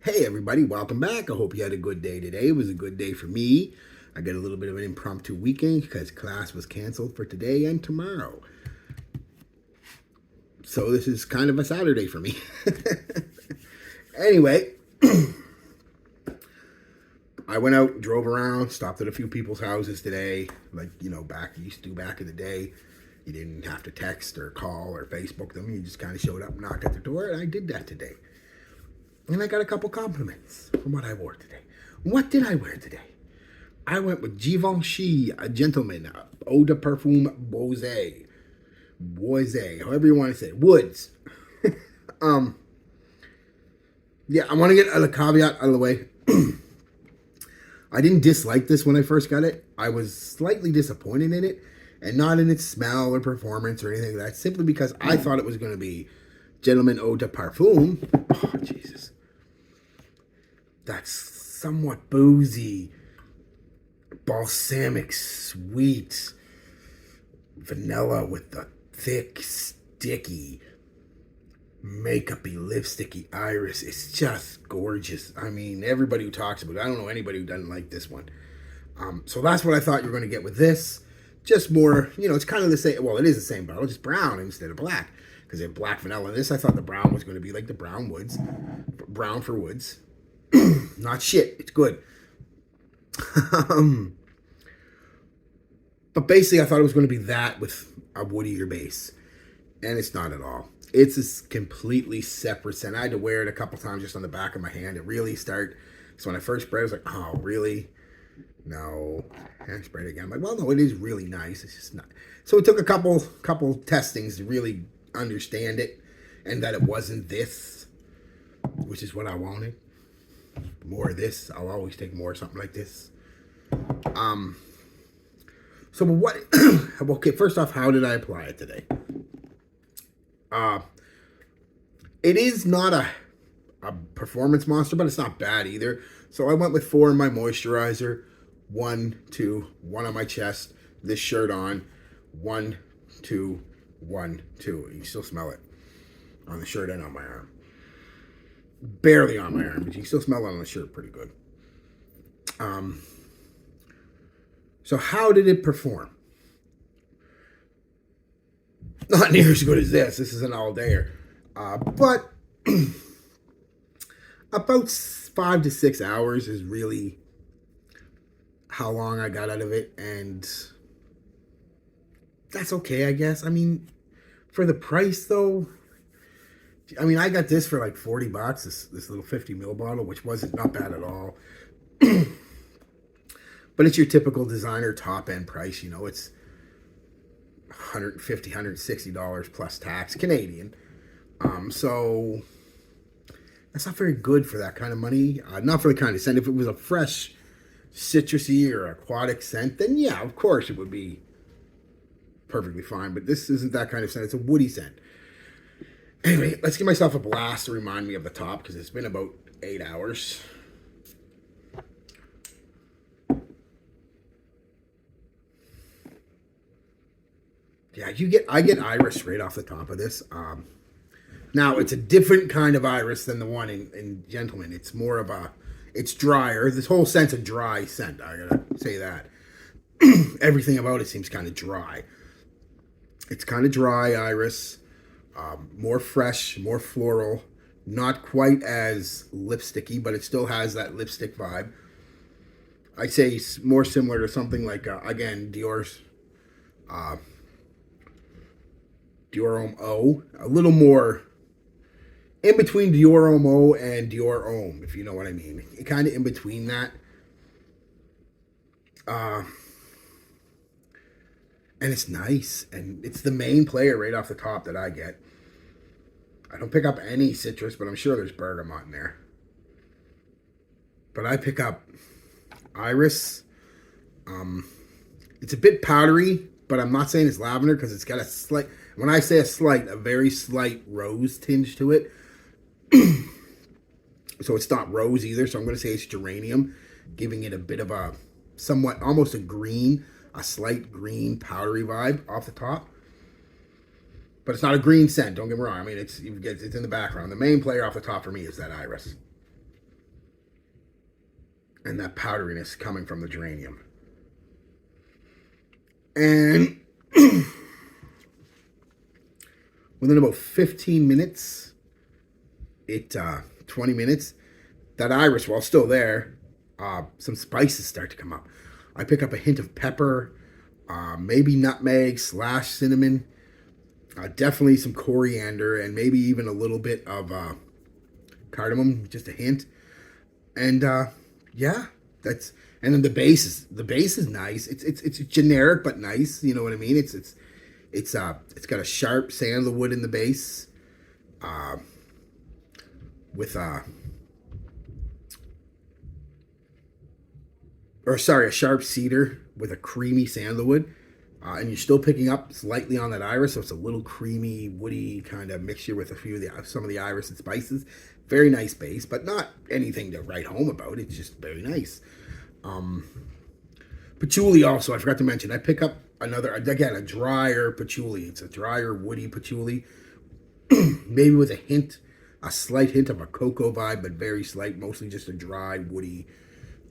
Hey everybody, welcome back. I hope you had a good day today. It was a good day for me. I got a little bit of an impromptu weekend because class was canceled for today and tomorrow. So this is kind of a Saturday for me. Anyway, I went out, drove around, stopped at a few people's houses today. Like, back you used to do back in the day. You didn't have to text or call or Facebook them. You just kind of showed up, knocked at the door, and I did that today. And I got a couple compliments from what I wore today. What did I wear today? I went with Givenchy Gentleman Eau de Parfum Boise. Boise, however you want to say it. Woods. um, yeah, I want to get a caveat out of the way. I didn't dislike this when I first got it. I was slightly disappointed in it, and not in its smell or performance or anything like that, simply because I thought it was going to be Gentleman Eau de Parfum. Oh, Jesus. That's somewhat boozy, balsamic, sweet, vanilla with the thick, sticky, makeupy, lipsticky iris. It's just gorgeous. I mean, everybody who talks about it, I don't know anybody who doesn't like this one. So that's what I thought you were going to get with this. Just more, it's kind of the same. Well, it is the same bottle, just brown instead of black. Because they have black vanilla in this. I thought the brown was going to be like the brown woods. Brown for woods. Not shit. It's good. But basically, I thought it was going to be that with a woodier base. And it's not at all. It's a completely separate scent. I had to wear it a couple times just on the back of my hand. It really started. So when I first sprayed it, I was like, oh, really? No. And I sprayed it again. I'm like, well, no, it is really nice. It's just not. So it took a couple testings to really understand it. And that it wasn't this, which is what I wanted. More of this. I'll always take more of something like this. So what? Okay, first off, how did I apply it today? It is not a performance monster, but it's not bad either. So I went with 4 in my moisturizer, 1, 2, 1 on my chest, this shirt on, 1, 2, 1, 2. You still smell it on the shirt and on my arm. Barely on my arm, but you can still smell it on the shirt pretty good. So how did it perform? Not near as good as this. This is an all-dayer. But about 5 to 6 hours is really how long I got out of it. And that's okay, I guess. I mean, for the price, though, I got this for like $40, this little 50 ml bottle, which wasn't not bad at all. But it's your typical designer top-end price. It's $150, $160 plus tax, Canadian. So that's not very good for that kind of money. Not for the kind of scent. If it was a fresh citrusy or aquatic scent, then yeah, of course it would be perfectly fine. But this isn't that kind of scent. It's a woody scent. Anyway, let's give myself a blast to remind me of the top because it's been about 8 hours. Yeah, I get iris right off the top of this. Now it's a different kind of iris than the one in Gentleman. It's more of it's drier. This whole scent's a dry scent. I gotta say that. Everything about it seems kind of dry. It's kind of dry iris, more fresh, more floral. Not quite as lipsticky, but it still has that lipstick vibe. I'd say it's more similar to something like again Dior's. Dior Homme O, a little more in between Dior Homme O and Dior Homme, if you know what I mean. Kind of in between that. And it's nice. And it's the main player right off the top that I get. I don't pick up any citrus, but I'm sure there's bergamot in there. But I pick up iris. It's a bit powdery, but I'm not saying it's lavender because it's got a slight... When I say a very slight rose tinge to it. So it's not rose either. So I'm going to say it's geranium, giving it a bit of a somewhat, almost a slight green powdery vibe off the top. But it's not a green scent. Don't get me wrong. It's in the background. The main player off the top for me is that iris. and that powderiness coming from the geranium. And within about 15 minutes, 20 minutes, that iris, while still there, some spices start to come up. I pick up a hint of pepper, maybe nutmeg / cinnamon, definitely some coriander, and maybe even a little bit of cardamom, just a hint. And yeah, that's and then the base is nice. It's generic but nice. You know what I mean? It's got a sharp sandalwood in the base, with a sharp cedar with a creamy sandalwood. And you're still picking up slightly on that iris, so it's a little creamy, woody kind of mixture with some of the iris and spices. Very nice base, but not anything to write home about. It's just very nice. Patchouli also, I forgot to mention. I pick up a drier patchouli. It's a drier, woody patchouli, maybe with a slight hint of a cocoa vibe, but very slight. Mostly just a dry, woody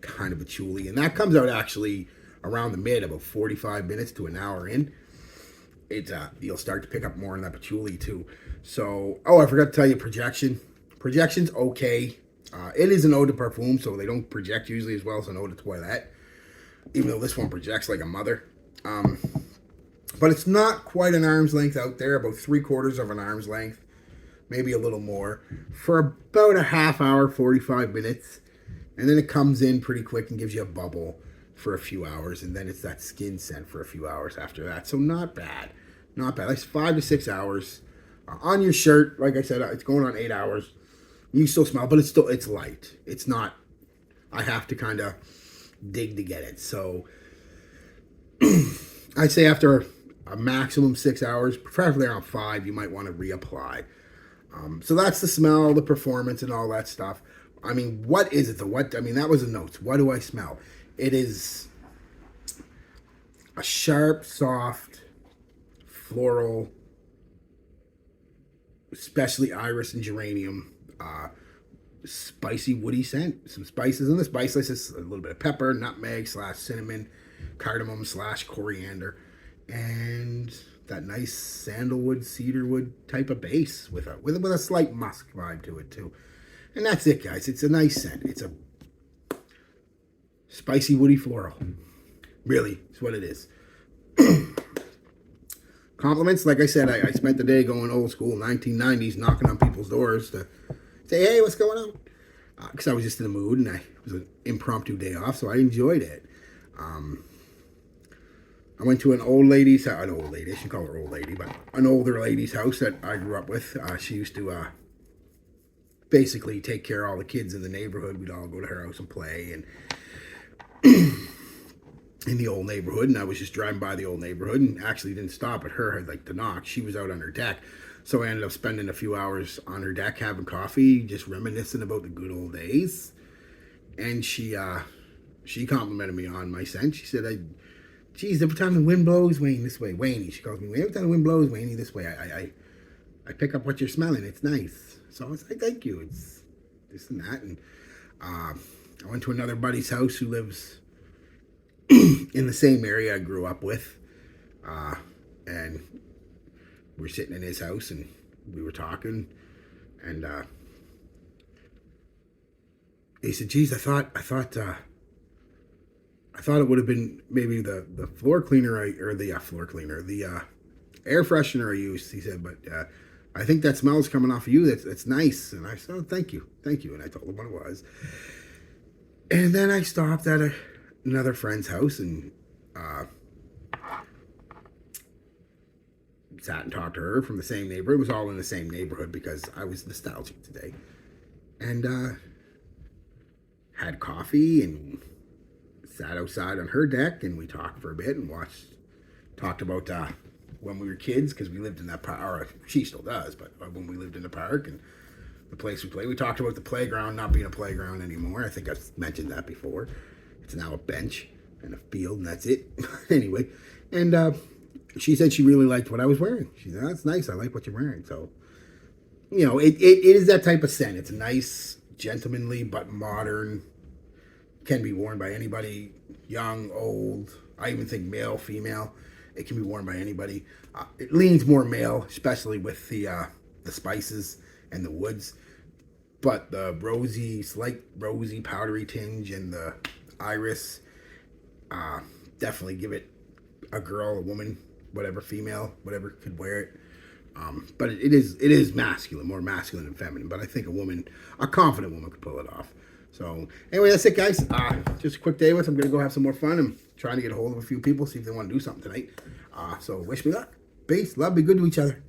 kind of patchouli, and that comes out actually around the mid, about 45 minutes to an hour in. You'll start to pick up more in that patchouli too. So, I forgot to tell you, projection's okay. It is an eau de parfum, so they don't project usually as well as an eau de toilette, even though this one projects like a mother. But it's not quite an arm's length out there, about 3/4 of an arm's length, maybe a little more, for about a half hour, 45 minutes. And then it comes in pretty quick and gives you a bubble for a few hours, and then it's that skin scent for a few hours after that. So not bad. Not bad. Like 5 to 6 hours. On your shirt, like I said, it's going on 8 hours. You still smell, but it's light. It's not, I have to kind of dig to get it. So I'd say after a maximum 6 hours, preferably around 5, you might want to reapply. So that's the smell, the performance, and all that stuff. I mean, what is it? That was the notes. What do I smell? It is a sharp, soft, floral, especially iris and geranium, spicy, woody scent. Some spices in the spice list is a little bit of pepper, nutmeg / cinnamon, cardamom / coriander, and that nice sandalwood, cedarwood type of base with a slight musk vibe to it too. And that's it, guys. It's a nice scent. It's a spicy, woody floral. Really, it's what it is. Compliments, like I said, I spent the day going old school, 1990s, knocking on people's doors to say, hey, what's going on? Because I was just in the mood, and it was an impromptu day off, so I enjoyed it. I went to an older lady's house, I should call her old lady, but an older lady's house that I grew up with. She used to basically take care of all the kids in the neighborhood. We'd all go to her house and play, and in the old neighborhood, and I was just driving by the old neighborhood and actually didn't stop at her, like to knock. She was out on her deck, so I ended up spending a few hours on her deck having coffee, just reminiscing about the good old days. And she complimented me on my scent. She said, geez, every time the wind blows, Wayne, this way. Wayne, she calls me Wayne. Every time the wind blows, Wayne, this way. I pick up what you're smelling. It's nice. So I was like, thank you. It's this and that. And I went to another buddy's house who lives in the same area I grew up with. And we're sitting in his house and we were talking. And he said, geez, I thought it would have been maybe the floor cleaner the air freshener I used. He said, but I think that smell's coming off of you. That's nice. And I said, oh, thank you. And I told him what it was. And then I stopped at another friend's house and sat and talked to her from the same neighborhood. It was all in the same neighborhood because I was nostalgic today. And had coffee and sat outside on her deck, and we talked for a bit and talked about when we were kids, because we lived in that park, or she still does, but when we lived in the park and the place we played. We talked about the playground not being a playground anymore. I think I've mentioned that before. It's now a bench and a field, and that's it. Anyway, and she said she really liked what I was wearing. She said, that's nice. I like what you're wearing. So, it is that type of scent. It's a nice, gentlemanly, but modern Can be worn by anybody, young, old. I even think male, female. It can be worn by anybody. It leans more male, especially with the spices and the woods. But the rosy, slight rosy, powdery tinge and the iris, definitely give it a girl, a woman, whatever, female, whatever could wear it. But it is masculine, more masculine than feminine. But I think a confident woman could pull it off. So anyway, that's it, guys. Just a quick day with. I'm gonna go have some more fun. I'm trying to get a hold of a few people, see if they want to do something tonight. So wish me luck. Peace. Love. Be good to each other.